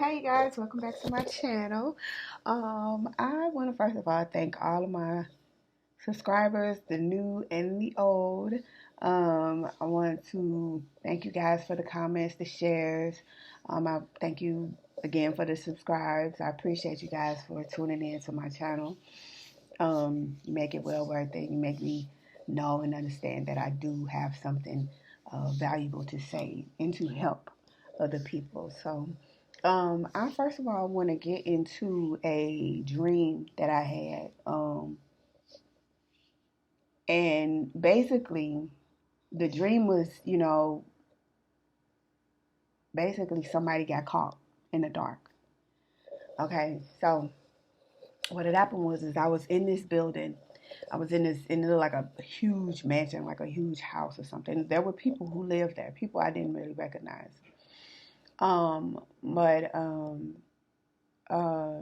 Hey guys, welcome back to my channel. I want to first of all thank all of my subscribers, the new and the old. I want to thank you guys for the comments, the shares. I thank you again for the subscribes. I appreciate you guys for tuning in to my channel. You make it well worth it. You make me know and understand that I do have something valuable to say and to help other people. So, I first of all want to get into a dream that I had. And basically, the dream was, basically somebody got caught in the dark. Okay, so what had happened was, is I was in this building. I was in like a huge mansion, like a huge house or something. There were people who lived there, people I didn't really recognize. But uh,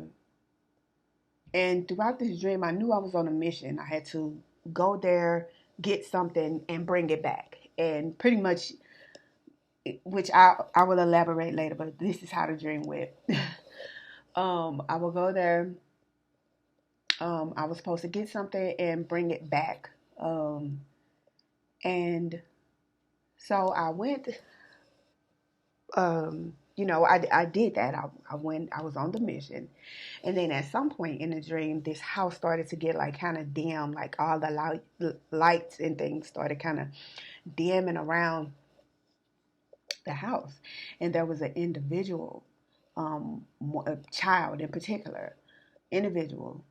and throughout this dream, I knew I was on a mission. I had to go there, get something, and bring it back. And pretty much, which I will elaborate later, but this is how the dream went. I will go there. I was supposed to get something and bring it back. And so I went. I did that. I went. I was on the mission, and then at some point in the dream, this house started to get like kind of dim. Like all the lights and things started kind of dimming around the house, and there was an individual, a child in particular, individual,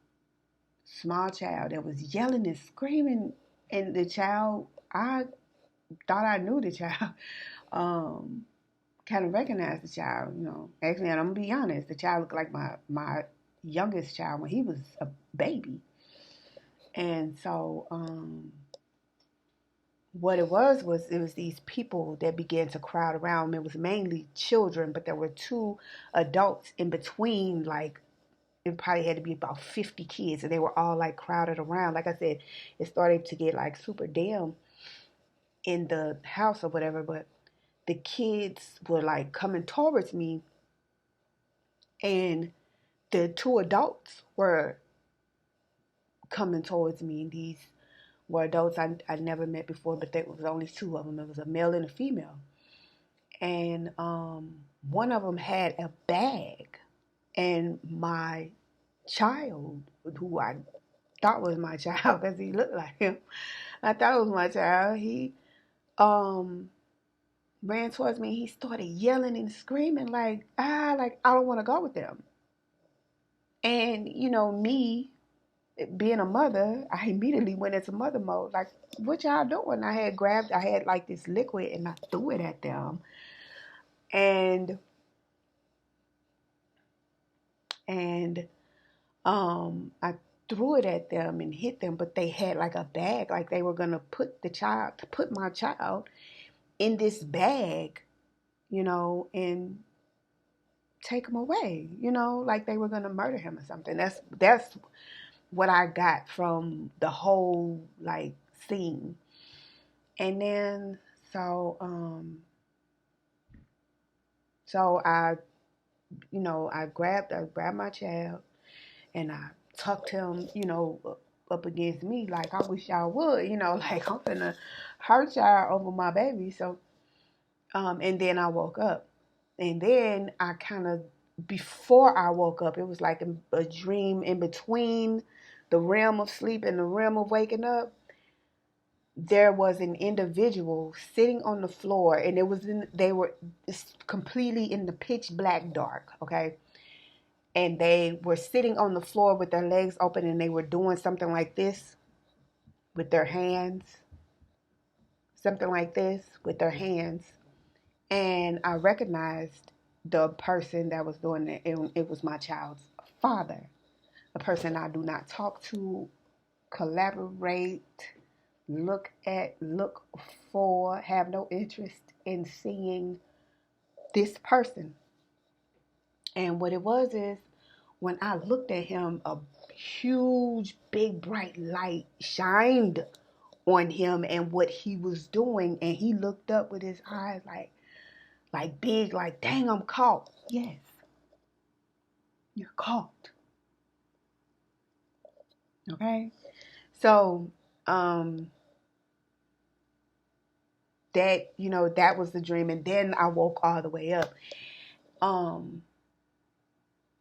small child that was yelling and screaming, and the child, I thought I knew the child. Um, Kind of recognized the child, Actually, and I'm gonna be honest, the child looked like my youngest child when he was a baby. And so, what it was these people that began to crowd around. It was mainly children, but there were two adults in between. Like it probably had to be about 50 kids, and they were all like crowded around. Like I said, it started to get like super dim in the house or whatever, but the kids were like coming towards me, and the two adults were coming towards me. And these were adults I never met before, but there was only two of them. It was a male and a female. And one of them had a bag. And my child, who I thought was my child because he looked like him, I thought it was my child. He um, ran towards me. He started yelling and screaming like I don't want to go with them. And me being a mother, I immediately went into mother mode. Like, what y'all doing? I had like this liquid and I threw it at them. And, I threw it at them and hit them, but they had like a bag, like they were going to put my child in this bag, and take him away, like they were going to murder him or something. That's what I got from the whole like scene. And then so so I grabbed my child and I tucked him, up against me like I wish y'all would, like I'm gonna hurt y'all over my baby. So and then I woke up. And then I kind of before I woke up, it was like a dream in between the realm of sleep and the realm of waking up. There was an individual sitting on the floor, and they were completely in the pitch black dark, okay? And they were sitting on the floor with their legs open, and they were doing something like this with their hands, something like this with their hands. And I recognized the person that was doing it, and it was my child's father, a person I do not talk to, collaborate, look for, have no interest in seeing this person. And what it was is when I looked at him, a huge, big, bright light shined on him and what he was doing. And he looked up with his eyes like big, like, dang, I'm caught. Yes. You're caught. Okay? So, that, that was the dream. And then I woke all the way up.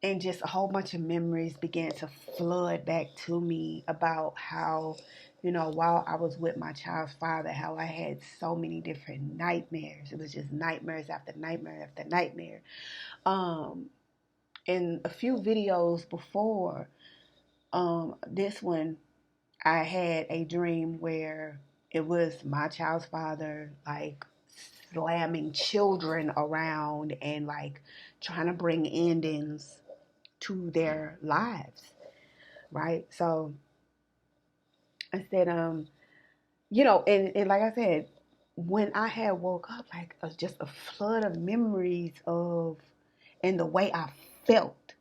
And just a whole bunch of memories began to flood back to me about how, while I was with my child's father, how I had so many different nightmares. It was just nightmares after nightmare after nightmare. In a few videos before this one, I had a dream where it was my child's father, like slamming children around and like trying to bring endings to their lives, right? So I said, and like I said, when I had woke up, like just a flood of memories of, and the way I felt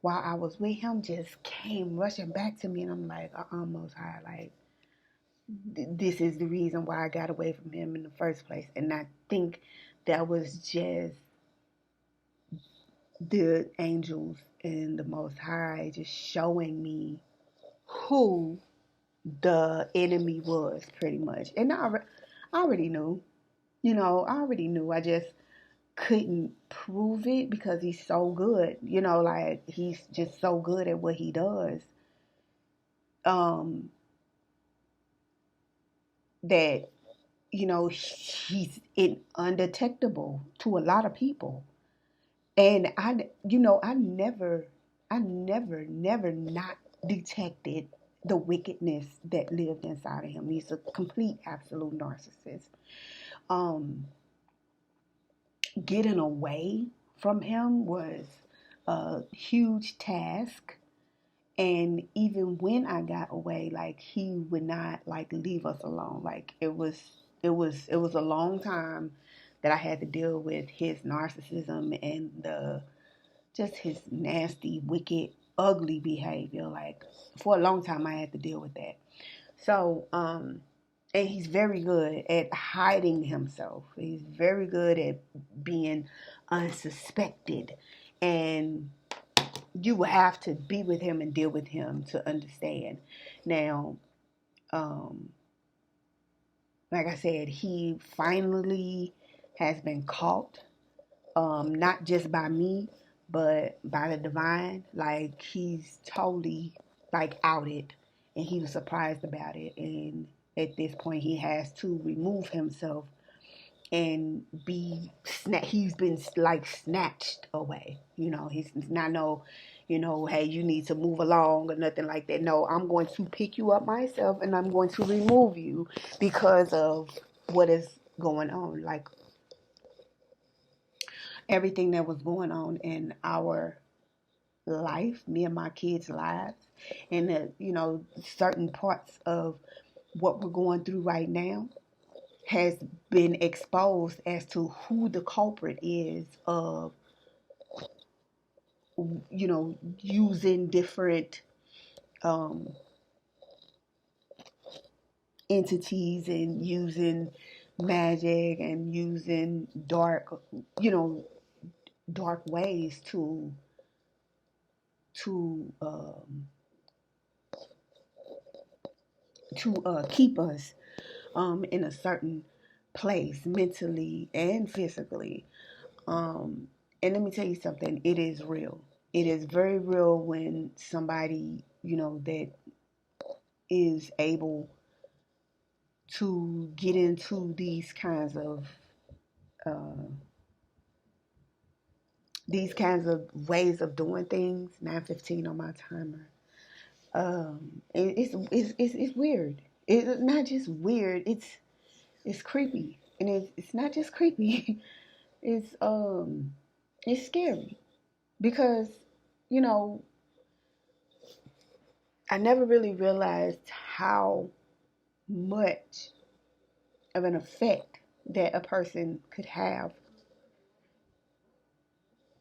while I was with him just came rushing back to me, and I'm like, Most High, like, this is the reason why I got away from him in the first place. And I think that was just the angels and the Most High just showing me who the enemy was, pretty much. And I already knew, I already knew. I just couldn't prove it because he's so good, like he's just so good at what he does. That, he's undetectable to a lot of people. And I never not detected the wickedness that lived inside of him. He's a complete, absolute narcissist. Getting away from him was a huge task. And even when I got away, like, he would not like leave us alone. Like, it was a long time that I had to deal with his narcissism and just his nasty, wicked, ugly behavior. Like, for a long time I had to deal with that. So, and he's very good at hiding himself. He's very good at being unsuspected. And you will have to be with him and deal with him to understand. Now, like I said, he finally has been caught, not just by me, but by the divine. Like, he's totally like outed, and he was surprised about it. And at this point, he has to remove himself and he's been like snatched away. He's not no, hey, you need to move along or nothing like that. No, I'm going to pick you up myself and I'm going to remove you because of what is going on. Like, everything that was going on in our life, me and my kids' lives, and certain parts of what we're going through right now has been exposed as to who the culprit is of, using different entities and using magic and using dark ways to keep us in a certain place mentally and physically. And let me tell you something, it is real. It is very real when somebody, that is able to get into uh, these kinds of ways of doing things. 9:15 on my timer. It's weird. It's not just weird. It's creepy, and it's not just creepy. It's scary because, you know I never really realized how much of an effect that a person could have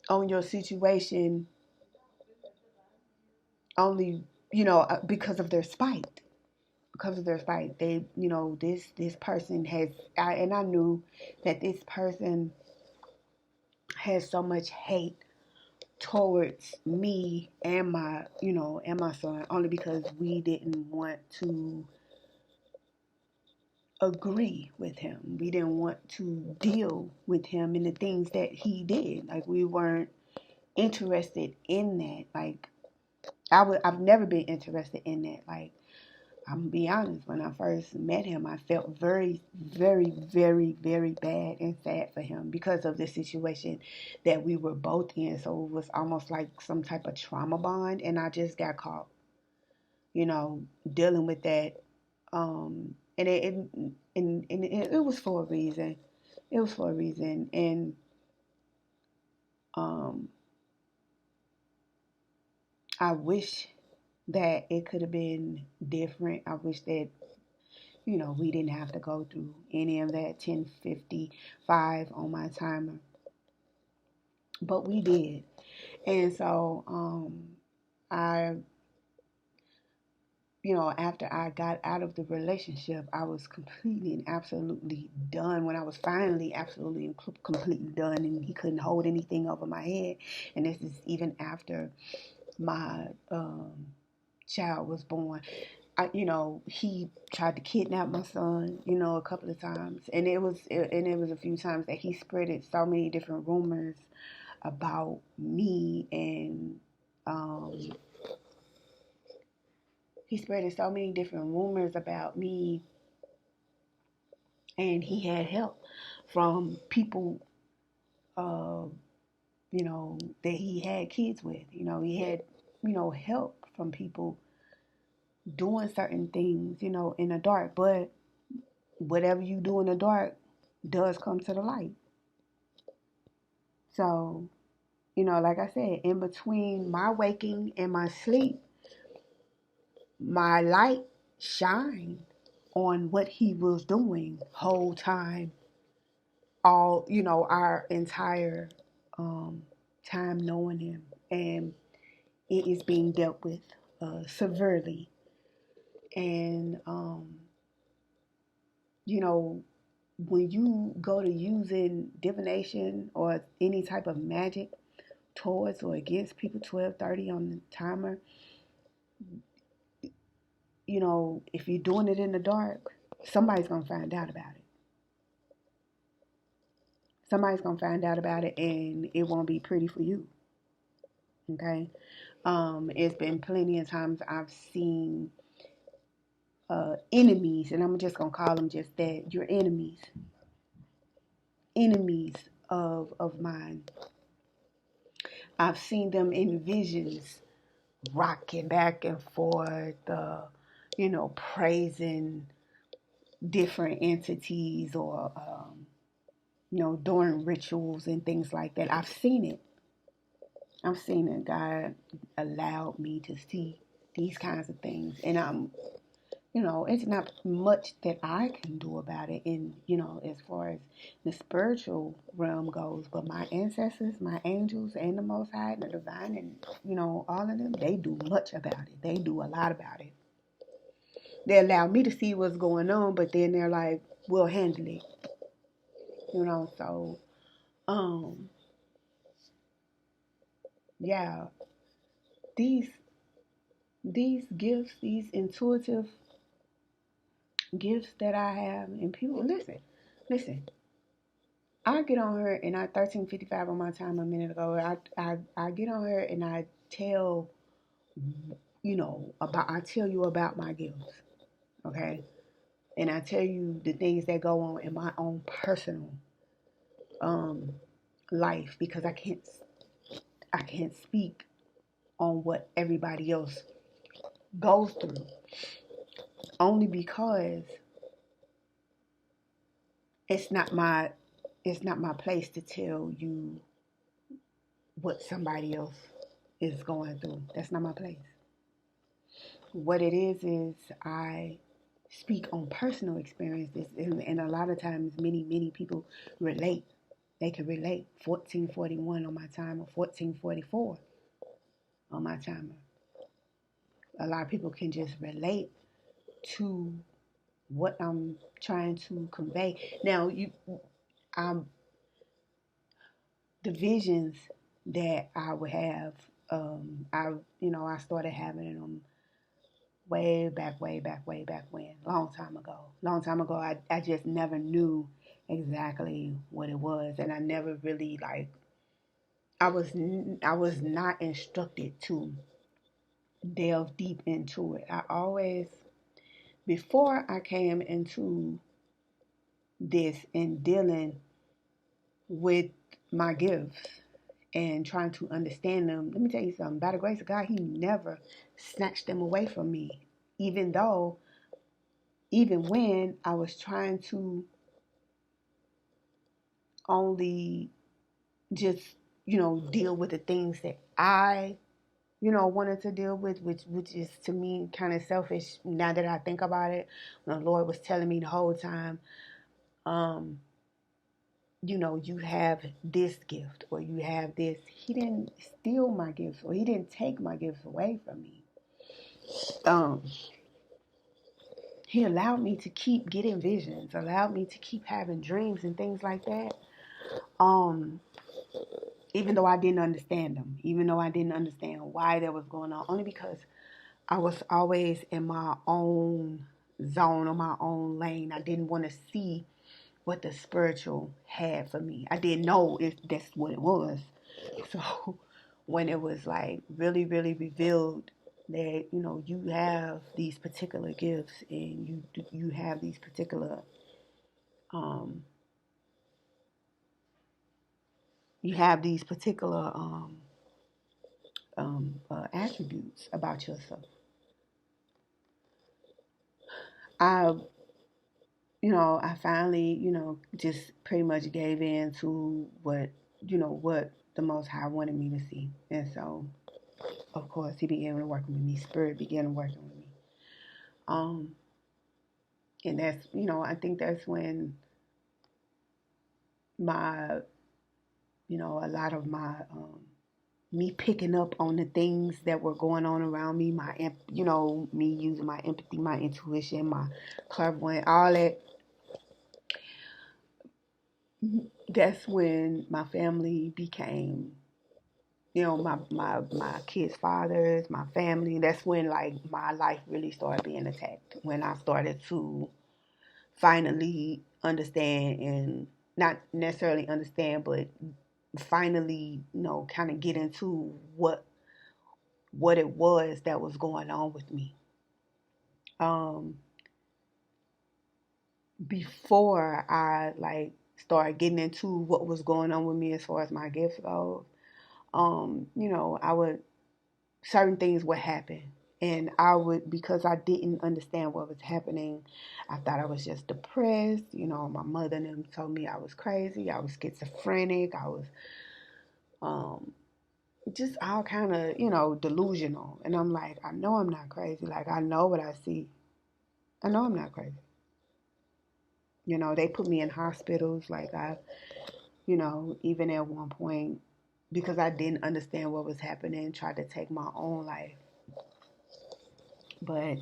on your situation, only, because of their spite. Because of their spite, they, this person and I knew that this person has so much hate towards me and my son, only because we didn't want to agree with him. We didn't want to deal with him and the things that he did. Like, we weren't interested in that. Like, I've never been interested in that. Like, I'm gonna be honest, when I first met him, I felt very, very, very, very bad and sad for him because of the situation that we were both in. So it was almost like some type of trauma bond, and I just got caught, dealing with that. And it was for a reason. It was for a reason, and um, I wish that it could have been different. I wish that we didn't have to go through any of that 10:55 on my timer, but we did. And so, I, after I got out of the relationship, I was completely and absolutely done. When I was finally absolutely and completely done, and he couldn't hold anything over my head. And this is even after my child was born. He tried to kidnap my son, a couple of times, and it was a few times that he spreaded so many different rumors about me, and he spreaded so many different rumors about me, and he had help from people, that he had kids with. He had, help from people doing certain things, in the dark, but whatever you do in the dark does come to the light. So, like I said, in between my waking and my sleep, my light shined on what he was doing whole time, all, our entire time knowing him. And it is being dealt with severely. And, when you go to using divination or any type of magic towards or against people 12:30 on the timer, if you're doing it in the dark, somebody's going to find out about it. Somebody's going to find out about it, and it won't be pretty for you. Okay? It's been plenty of times I've seen enemies, and I'm just going to call them just that. Your enemies. Enemies of mine. I've seen them in visions rocking back and forth, praising different entities, or, doing rituals and things like that. I've seen it. God allowed me to see these kinds of things. And it's not much that I can do about it as far as the spiritual realm goes. But my ancestors, my angels, and the Most High, and the divine, and, all of them, they do much about it. They do a lot about it. They allow me to see what's going on, but then they're like, we'll handle it. So, yeah, these gifts, these intuitive gifts that I have, and people, listen. I get on her, and I 13:55 on my time a minute ago. I get on her and I tell I tell you about my gifts, okay, and I tell you the things that go on in my own personal life, because I can't speak on what everybody else goes through, only because it's not my place to tell you what somebody else is going through. That's not my place. What it is I speak on personal experiences, and a lot of times many people relate. They can relate. 1441 on my timer, 1444 on my timer. A lot of people can just relate to what I'm trying to convey. Now, the visions that I would have. I started having them way back when, long time ago. Long time ago, I just never knew exactly what it was, and I never really like. I was not instructed to delve deep into it. I always, before I came into this and dealing with my gifts and trying to understand them, let me tell you something. By the grace of God, He never snatched them away from me. Even though, even when I was trying to only just, deal with the things that I, wanted to deal with, which is to me kind of selfish now that I think about it. When the Lord was telling me the whole time, um, you have this gift or you have this. He didn't steal my gifts or He didn't take my gifts away from me. Um, he allowed me to keep getting visions, allowed me to keep having dreams and things like that. Um, Even though I didn't understand them, even though I didn't understand why that was going on, only because I was always in my own zone or my own lane. I didn't want to see what the spiritual had for me. I didn't know if that's what it was. So when it was like really, really revealed that you have these particular gifts and you have these particular um you have these particular attributes about yourself. I I finally, just pretty much gave in to what the Most High wanted me to see. And so, of course, He began working with me. Spirit began working with me. Um, and that's, I think that's when my, a lot of my, me picking up on the things that were going on around me, me using my empathy, my intuition, my clairvoyance, all that. That's when my family became, my kids' fathers, my family. That's when like my life really started being attacked. When I started to finally understand, and not necessarily understand, but finally, kind of get into what it was that was going on with me. Um, Before I like started getting into what was going on with me as far as my gifts go, I would certain things would happen. And I would, because I didn't understand what was happening, I thought I was just depressed. My mother and them told me I was crazy, I was schizophrenic, I was just all kind of, delusional. And I'm like, I know I'm not crazy. Like, I know what I see. I know I'm not crazy. They put me in hospitals. Like, even at one point, because I didn't understand what was happening, tried to take my own life. But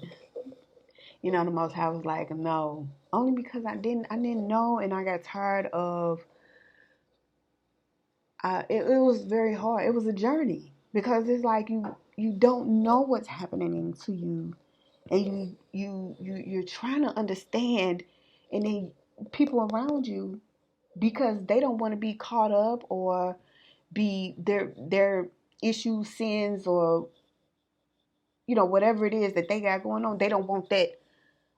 the Most High was like, no, only because I didn't know, and I got tired of. It was very hard. It was a journey because it's like you don't know what's happening to you, and you're trying to understand, and then people around you, because they don't want to be caught up or be their issues, sins, or whatever it is that they got going on. They don't want that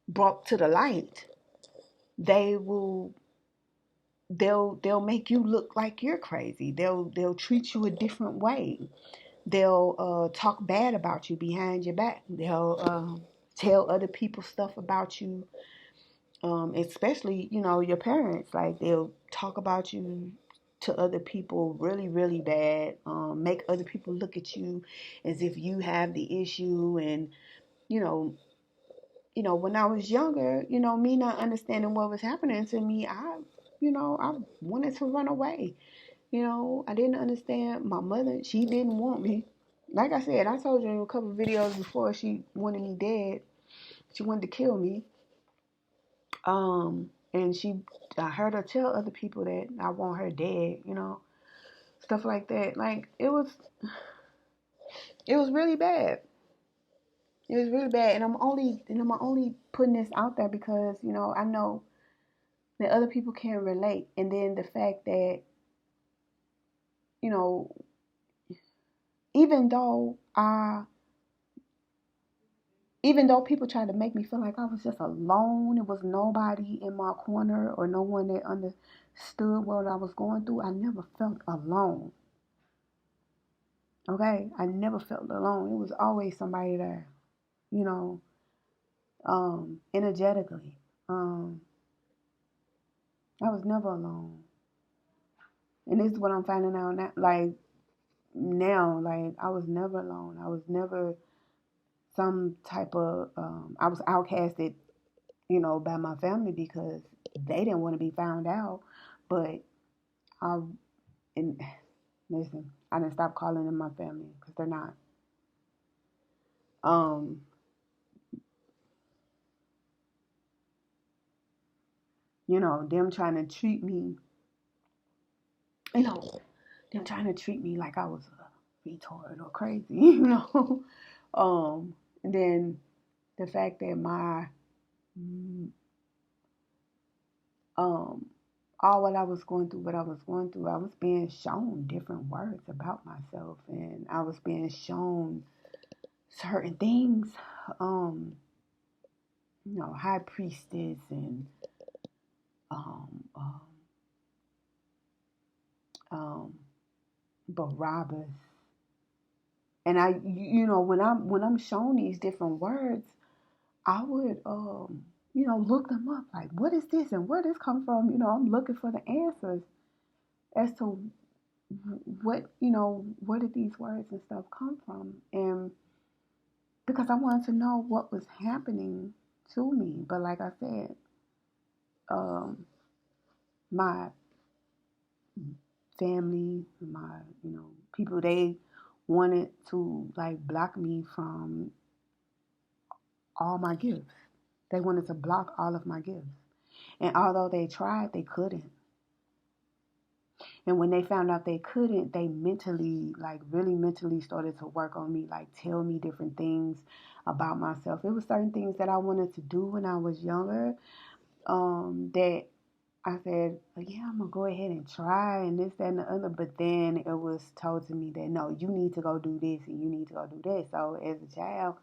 brought to the light. They will they'll make you look like you're crazy. They'll treat you a different way. They'll talk bad about you behind your back. They'll tell other people stuff about you, especially your parents. Like they'll talk about you to other people really, really bad. Make other people look at you as if you have the issue. And you know, when I was younger, me not understanding what was happening to me, I wanted to run away. I didn't understand my mother. She didn't want me. Like I said, I told you in a couple of videos before, she wanted me dead. She wanted to kill me. And I heard her tell other people that I want her dead. stuff like that. Like it was really bad. It was really bad, and I'm only putting this out there because I know that other people can relate, and then the fact that you know even though I even though people tried to make me feel like I was just alone, it was nobody in my corner or no one that understood what I was going through. I never felt alone. Okay, I never felt alone. It was always somebody there, you know, energetically. I was never alone. And this is what I'm finding out now. Like I was never alone. I was never some type of, I was outcasted, by my family because they didn't want to be found out. But I, and listen, I didn't stop calling them my family because they're not. Um, them trying to treat me, you know, them trying to treat me like I was a retard or crazy. And then the fact that my, um, all what I was going through, I was being shown different words about myself, and I was being shown certain things, um, high priestess and um, um, um, Barabbas, and when I'm shown these different words, I would look them up, like what is this and where this come from. I'm looking for the answers as to where did these words and stuff come from, and because I wanted to know what was happening to me. But like I said, um, my family, my people, they wanted to like block me from all my gifts. They wanted to block all of my gifts, and although they tried, they couldn't. And when they found out they couldn't, they mentally, like really mentally started to work on me, like tell me different things about myself. It was certain things that I wanted to do when I was younger, that I said, yeah, I'm going to go ahead and try and this, that, and the other. But then it was told to me that, no, you need to go do this and you need to go do that. So as a child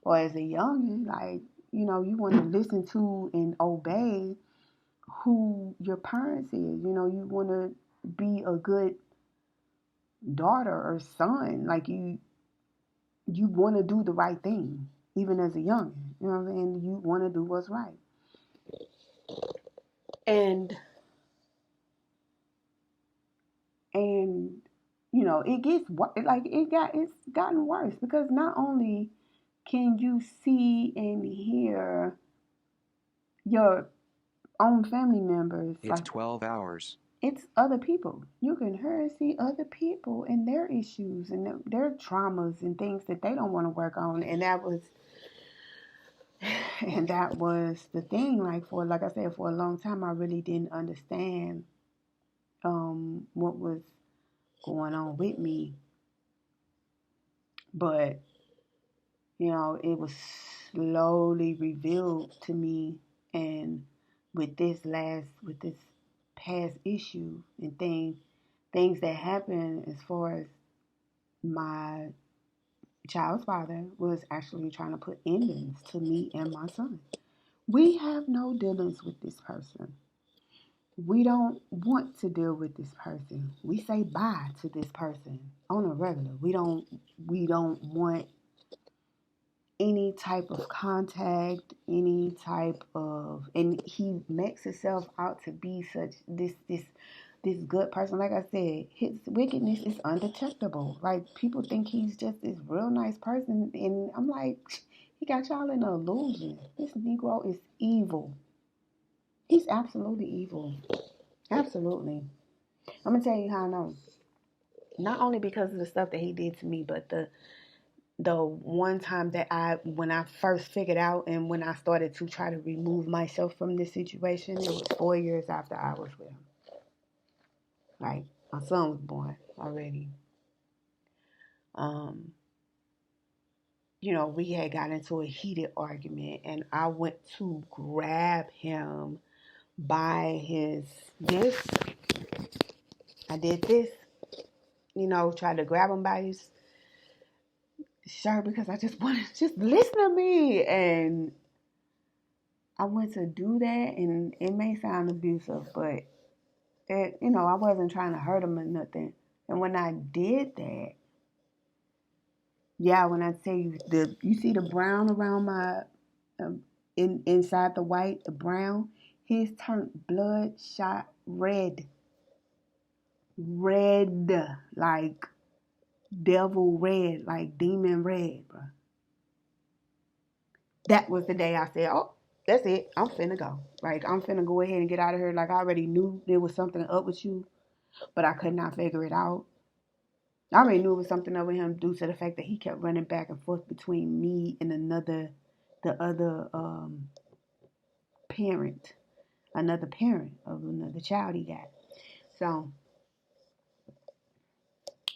or as a youngin', like, you want to listen to and obey who your parents is. You want to be a good daughter or son. Like you want to do the right thing, even as a youngin'. You know what I'm saying? You want to do what's right. And it's gotten worse because not only can you see and hear your own family members, it's like 12 hours. It's other people. You can hear and see other people and their issues and their traumas and things that they don't want to work on. And that was the thing. Like I said, for a long time, I really didn't understand what was going on with me. But it was slowly revealed to me, and with this past issue and things that happened as far as my child's father was actually trying to put endings to me and my son. We have no dealings with this person. We don't want to deal with this person. We say bye to this person on a regular. We don't want any type of contact, any type of, and he makes himself out to be such this good person. Like I said, his wickedness is undetectable. Like people think he's just this real nice person, and I'm like, he got y'all in an illusion. This Negro is evil. He's absolutely evil. Absolutely. I'm gonna tell you how I know. Not only because of the stuff that he did to me, but the one time that when I first figured out and when I started to try to remove myself from this situation, it was 4 years after I was with him. Like, my son was born. already. We had got into a heated argument, and I went to grab him by his this. I did this, tried to grab him by his shirt because I just wanted to just listen to me. And I went to do that, and it may sound abusive, but I wasn't trying to hurt him or nothing. And when I did that, yeah, when I tell you you see the brown around my inside the white, the brown, he's turned bloodshot red, like devil red, like demon red, bro. That was the day I said, "Oh, that's it. I'm finna go. Like I'm finna go ahead and get out of here." Like I already knew there was something up with you, but I could not figure it out. I already knew it was something up with him due to the fact that he kept running back and forth between me and the other parent, another parent of another child he got. So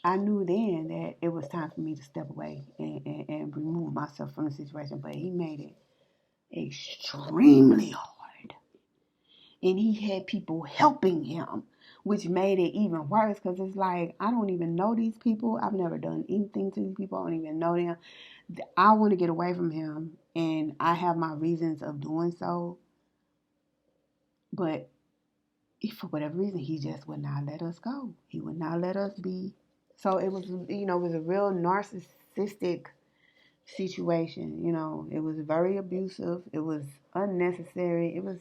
I knew then that it was time for me to step away and remove myself from the situation, but he made it extremely hard. And he had people helping him, which made it even worse because it's like, I don't even know these people. I've never done anything to these people. I don't even know them. I want to get away from him, and I have my reasons of doing so. But for whatever reason, he just would not let us go. He would not let us be. So it was, it was a real narcissistic situation. It was very abusive. It was unnecessary. It was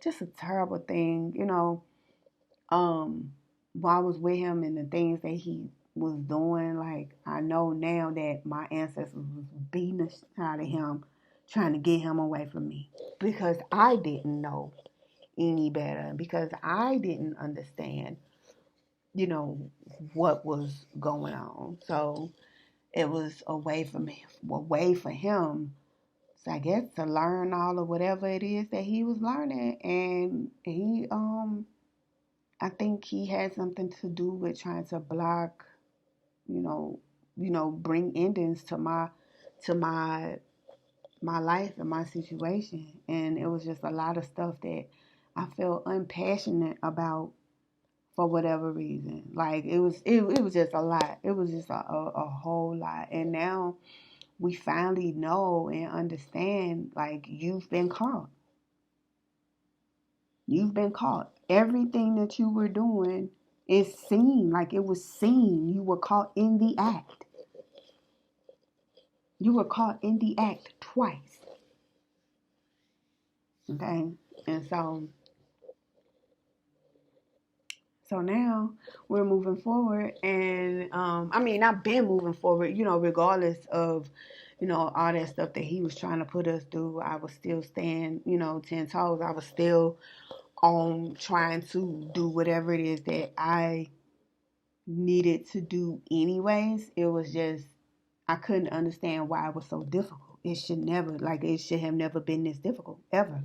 just a terrible thing. While I was with him and the things that he was doing, like I know now that my ancestors was beating the shit out of him, trying to get him away from me because I didn't know any better, because I didn't understand, what was going on. So it was a way for him, so I guess, to learn all of whatever it is that he was learning. And he I think he had something to do with trying to block, you know, bring endings to my life and my situation. And it was just a lot of stuff that I felt unpassionate about for whatever reason. Like it was just a lot. It was just a whole lot. And now we finally know and understand, like, you've been caught. You've been caught. Everything that you were doing is seen. Like it was seen. You were caught in the act. You were caught in the act twice. Okay? And so now we're moving forward, and I've been moving forward, regardless of, all that stuff that he was trying to put us through. I was still staying, 10 toes. I was still on trying to do whatever it is that I needed to do anyways. It was just, I couldn't understand why it was so difficult. It should have never been this difficult, ever.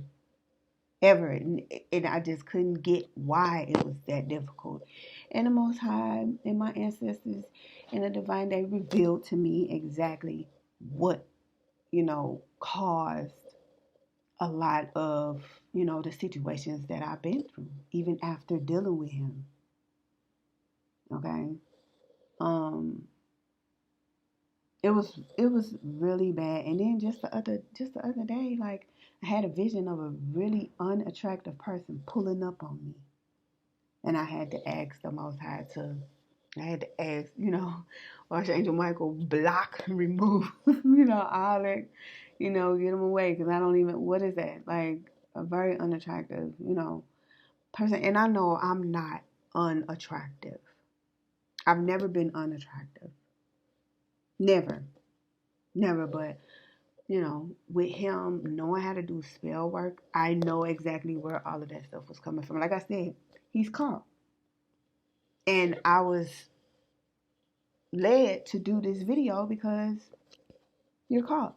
Ever. And I just couldn't get why it was that difficult. And the Most High and my ancestors and the divine, they revealed to me exactly what, caused a lot of, the situations that I've been through, even after dealing with him. Okay? It was really bad. And then just the other day, like, I had a vision of a really unattractive person pulling up on me. And I had to ask the Most High Archangel Michael, block, remove, all that, get them away. Because I don't even, what is that? Like, a very unattractive, person. And I know I'm not unattractive. I've never been unattractive. Never. Never. But, with him knowing how to do spell work, I know exactly where all of that stuff was coming from. Like I said, he's caught. And I was led to do this video because you're caught.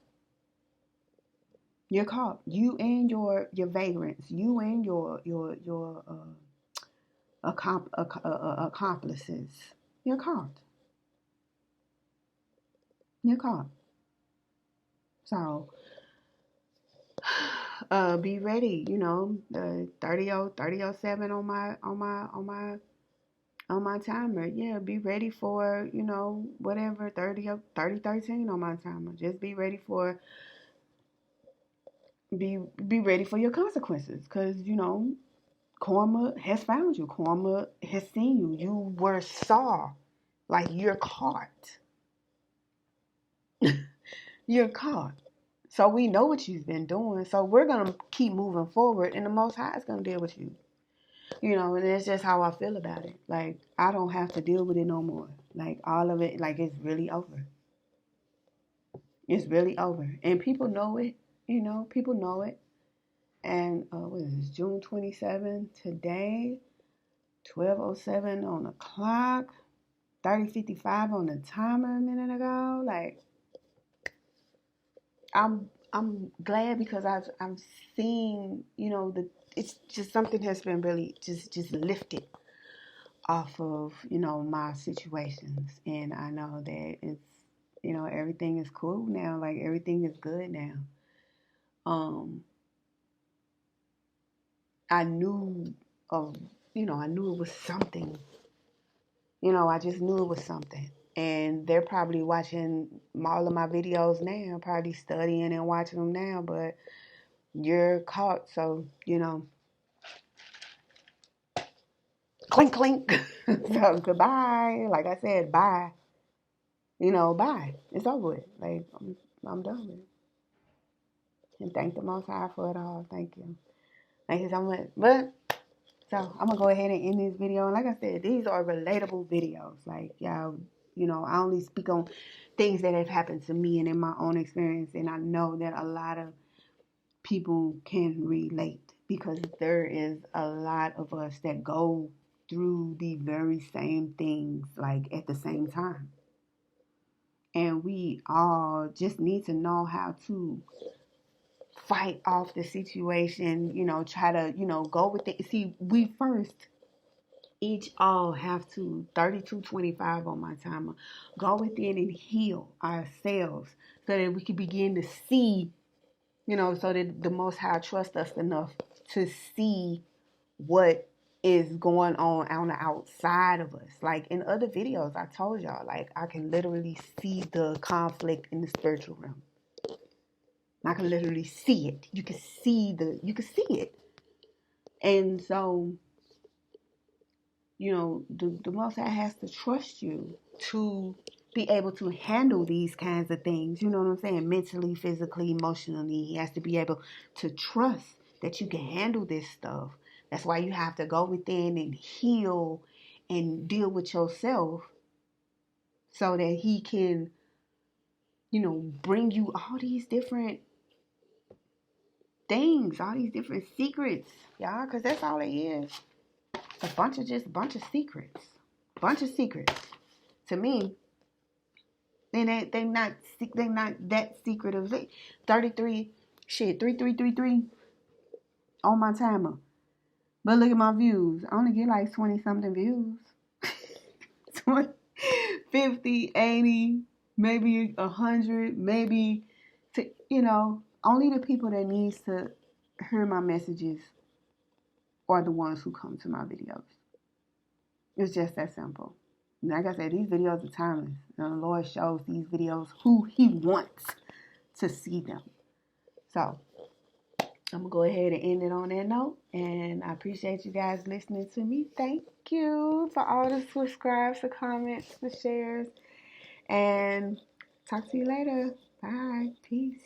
You're caught. You and your vagrants. You and your accomplices. You're caught. You're caught. So, be ready. You know, the 3007 on my timer. Yeah, be ready for, you know, whatever 3013 on my timer. Just be ready for be ready for your consequences, because you know karma has found you. Karma has seen you. You were saw, like you're caught. You're caught. So we know what you've been doing. So we're gonna keep moving forward, and the Most High is gonna deal with you. You know, and that's just how I feel about it. Like I don't have to deal with it no more. Like all of it, like it's really over. It's really over, and people know it. You know, people know it. And what is this? June 27th today, 12:07 on the clock, 30:55 on the timer a minute ago. Like I'm glad because I've seen, you know, it's just something has been really just lifted off of, you know, my situations, and I know that it's, you know, everything is cool now. Like everything is good now. Um, I knew of, you know, I knew it was something. You know, I just knew it was something. And they're probably watching all of my videos now, probably studying and watching them now, but you're caught. So, you know, clink, clink. So, goodbye. Like I said, bye. You know, bye. It's over with. Like, I'm done with it. And thank the Most High for it all. Thank you. Thank you so much. But, so, I'm going to go ahead and end this video. And like I said, these are relatable videos. Like, y'all, you know, I only speak on things that have happened to me and in my own experience. And I know that a lot of people can relate, because there is a lot of us that go through the very same things, like at the same time. And we all just need to know how to fight off the situation, you know, try to, you know, go with it. See, we first each all have to 3225 on my timer. Go within and heal ourselves so that we can begin to see, you know, so that the Most High trust us enough to see what is going on the outside of us. Like in other videos, I told y'all, like I can literally see the conflict in the spiritual realm. I can literally see it. You can see it. And so, you know, the Most High has to trust you to be able to handle these kinds of things. You know what I'm saying? Mentally, physically, emotionally. He has to be able to trust that you can handle this stuff. That's why you have to go within and heal and deal with yourself so that he can, you know, bring you all these different things, all these different secrets, y'all, because that's all it is. A bunch of secrets. Bunch of secrets. To me, they not that secretive. 3333 on my timer. But look at my views. I only get like 20 something views. 20, 50, 80, maybe 100, maybe, you know, only the people that needs to hear my messages are the ones who come to my videos. It's just that simple. Like I said, these videos are timeless. And the Lord shows these videos who he wants to see them. So, I'm going to go ahead and end it on that note. And I appreciate you guys listening to me. Thank you for all the subscribes, the comments, the shares. And talk to you later. Bye. Peace.